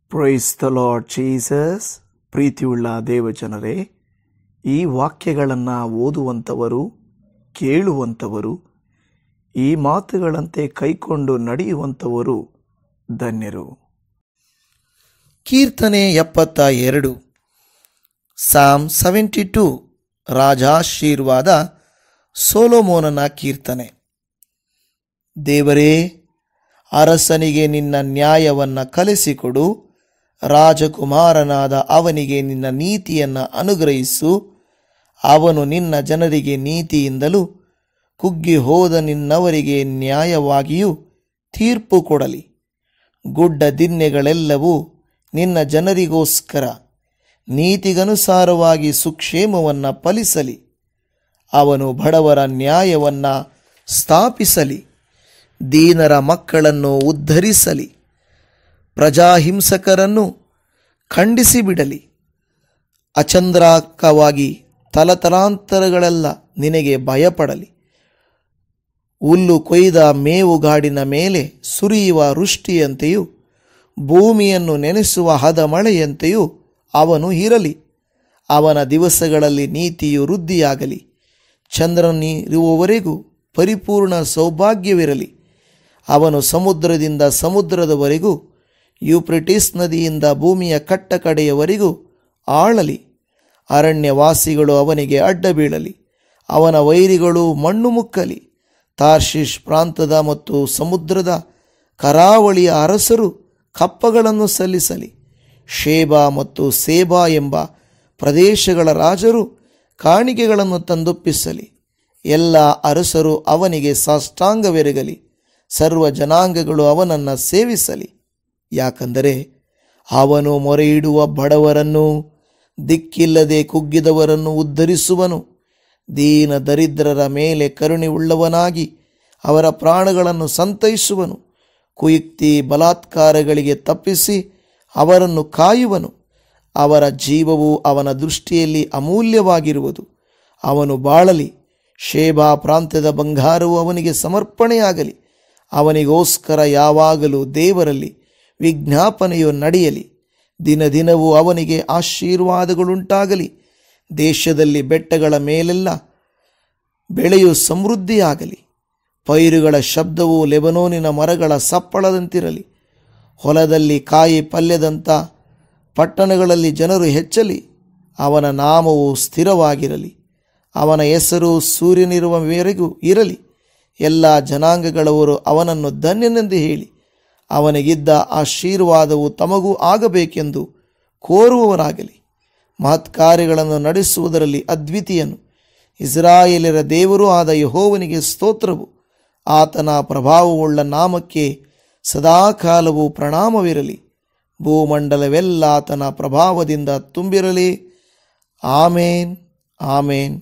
Price the lord Jesus. ಪ್ರೀತಿಯುಳ್ಳ ದೇವಜನರೇ, ಈ ವಾಕ್ಯಗಳನ್ನು ಓದುವಂಥವರು, ಕೇಳುವಂಥವರು, ಈ ಮಾತುಗಳಂತೆ ಕೈಕೊಂಡು ನಡೆಯುವಂಥವರು ಧನ್ಯರು. ಕೀರ್ತನೆ 72, ಸಾಮ್ 72, ರಾಜಾಶೀರ್ವಾದ, ಸೊಲೊಮೋನನ ಕೀರ್ತನೆ. ದೇವರೇ, ಅರಸನಿಗೆ ನಿನ್ನ ನ್ಯಾಯವನ್ನು ಕಲಿಸಿಕೊಡು, ರಾಜಕುಮಾರನಾದ ಅವನಿಗೆ ನಿನ್ನ ನೀತಿಯನ್ನು ಅನುಗ್ರಹಿಸು. ಅವನು ನಿನ್ನ ಜನರಿಗೆ ನೀತಿಯಿಂದಲೂ ಕುಗ್ಗಿ ಹೋದ ನಿನ್ನವರಿಗೆ ನ್ಯಾಯವಾಗಿಯೂ ತೀರ್ಪು ಕೊಡಲಿ. ಗುಡ್ಡ ದಿನ್ನೆಗಳೆಲ್ಲವೂ ನಿನ್ನ ಜನರಿಗೋಸ್ಕರ ನೀತಿಗನುಸಾರವಾಗಿ ಸುಕ್ಷೇಮವನ್ನು ಫಲಿಸಲಿ. ಅವನು ಬಡವರ ನ್ಯಾಯವನ್ನು ಸ್ಥಾಪಿಸಲಿ, ದೀನರ ಮಕ್ಕಳನ್ನು ಉದ್ಧರಿಸಲಿ, ಪ್ರಜಾಹಿಂಸಕರನ್ನು ಖಂಡಿಸಿಬಿಡಲಿ. ಅಚಂದ್ರಾರ್ಕವಾಗಿ ತಲತಲಾಂತರಗಳೆಲ್ಲ ನಿನಗೆ ಭಯಪಡಲಿ. ಹುಲ್ಲು ಕೊಯ್ದ ಮೇವುಗಾಡಿನ ಮೇಲೆ ಸುರಿಯುವ ವೃಷ್ಟಿಯಂತೆಯೂ ಭೂಮಿಯನ್ನು ನೆನೆಸುವ ಹದ ಮಳೆಯಂತೆಯೂ ಅವನು ಇರಲಿ. ಅವನ ದಿವಸಗಳಲ್ಲಿ ನೀತಿಯು ವೃದ್ಧಿಯಾಗಲಿ, ಚಂದ್ರನಿರುವವರೆಗೂ ಪರಿಪೂರ್ಣ ಸೌಭಾಗ್ಯವಿರಲಿ. ಅವನು ಸಮುದ್ರದಿಂದ ಸಮುದ್ರದವರೆಗೂ, ಯೂಫ್ರೆಟಿಸ್ ನದಿಯಿಂದ ಭೂಮಿಯ ಕಟ್ಟಕಡೆಯವರೆಗೂ ಆಳಲಿ. ಅರಣ್ಯವಾಸಿಗಳು ಅವನಿಗೆ ಅಡ್ಡ ಬೀಳಲಿ, ಅವನ ವೈರಿಗಳು ಮಣ್ಣು ಮುಕ್ಕಲಿ. ತಾರ್ಷೀಷ್ ಪ್ರಾಂತದ ಮತ್ತು ಸಮುದ್ರದ ಕರಾವಳಿಯ ಅರಸರು ಕಪ್ಪಗಳನ್ನು ಸಲ್ಲಿಸಲಿ. ಶೇಬಾ ಮತ್ತು ಸೇಬಾ ಎಂಬ ಪ್ರದೇಶಗಳ ರಾಜರು ಕಾಣಿಕೆಗಳನ್ನು ತಂದೊಪ್ಪಿಸಲಿ. ಎಲ್ಲ ಅರಸರು ಅವನಿಗೆ ಸಾಷ್ಟಾಂಗವೆರಗಲಿ, ಸರ್ವ ಜನಾಂಗಗಳು ಅವನನ್ನು ಸೇವಿಸಲಿ. ಯಾಕಂದರೆ ಅವನು ಮೊರೆಯಿಡುವ ಬಡವರನ್ನು, ದಿಕ್ಕಿಲ್ಲದೆ ಕುಗ್ಗಿದವರನ್ನು ಉದ್ಧರಿಸುವನು. ದೀನ ದರಿದ್ರರ ಮೇಲೆ ಕರುಣೆಯುಳ್ಳವನಾಗಿ ಅವರ ಪ್ರಾಣಗಳನ್ನು ಸಂತೈಸುವನು. ಕುಯುಕ್ತಿ ಬಲಾತ್ಕಾರಗಳಿಗೆ ತಪ್ಪಿಸಿ ಅವರನ್ನು ಕಾಯುವನು. ಅವರ ಜೀವವು ಅವನ ದೃಷ್ಟಿಯಲ್ಲಿ ಅಮೂಲ್ಯವಾಗಿರುವುದು. ಅವನು ಬಾಳಲಿ. ಶೇಬಾ ಪ್ರಾಂತ್ಯದ ಬಂಗಾರವು ಅವನಿಗೆ ಸಮರ್ಪಣೆಯಾಗಲಿ. ಅವನಿಗೋಸ್ಕರ ಯಾವಾಗಲೂ ದೇವರಲ್ಲಿ ವಿಜ್ಞಾಪನೆಯು ನಡೆಯಲಿ. ದಿನ ದಿನವೂ ಅವನಿಗೆ ಆಶೀರ್ವಾದಗಳುಂಟಾಗಲಿ. ದೇಶದಲ್ಲಿ ಬೆಟ್ಟಗಳ ಮೇಲೆಲ್ಲ ಬೆಳೆಯು ಸಮೃದ್ಧಿಯಾಗಲಿ. ಪೈರುಗಳ ಶಬ್ದವು ಲೆಬನೋನಿನ ಮರಗಳ ಸಪ್ಪಳದಂತಿರಲಿ. ಹೊಲದಲ್ಲಿ ಕಾಯಿ ಪಲ್ಯದಂಥ ಪಟ್ಟಣಗಳಲ್ಲಿ ಜನರು ಹೆಚ್ಚಲಿ. ಅವನ ನಾಮವು ಸ್ಥಿರವಾಗಿರಲಿ, ಅವನ ಹೆಸರು ಸೂರ್ಯನಿರುವವರೆಗೂ ಇರಲಿ. ಎಲ್ಲ ಜನಾಂಗಗಳವರು ಅವನನ್ನು ಧನ್ಯನೆಂದು ಹೇಳಿ, ಅವನಿಗಿದ್ದ ಆಶೀರ್ವಾದವು ತಮಗೂ ಆಗಬೇಕೆಂದು ಕೋರುವವರಾಗಲಿ. ಮಹತ್ಕಾರ್ಯಗಳನ್ನು ನಡೆಸುವುದರಲ್ಲಿ ಅದ್ವಿತೀಯನು, ಇಸ್ರಾಯೇಲರ ದೇವರೂ ಆದ ಯೆಹೋವನಿಗೆ ಸ್ತೋತ್ರವು. ಆತನ ಪ್ರಭಾವವುಳ್ಳ ನಾಮಕ್ಕೆ ಸದಾಕಾಲವೂ ಪ್ರಣಾಮವಿರಲಿ. ಭೂಮಂಡಲವೆಲ್ಲ ಆತನ ಪ್ರಭಾವದಿಂದ ತುಂಬಿರಲಿ. ಆಮೇನ್, ಆಮೇನ್.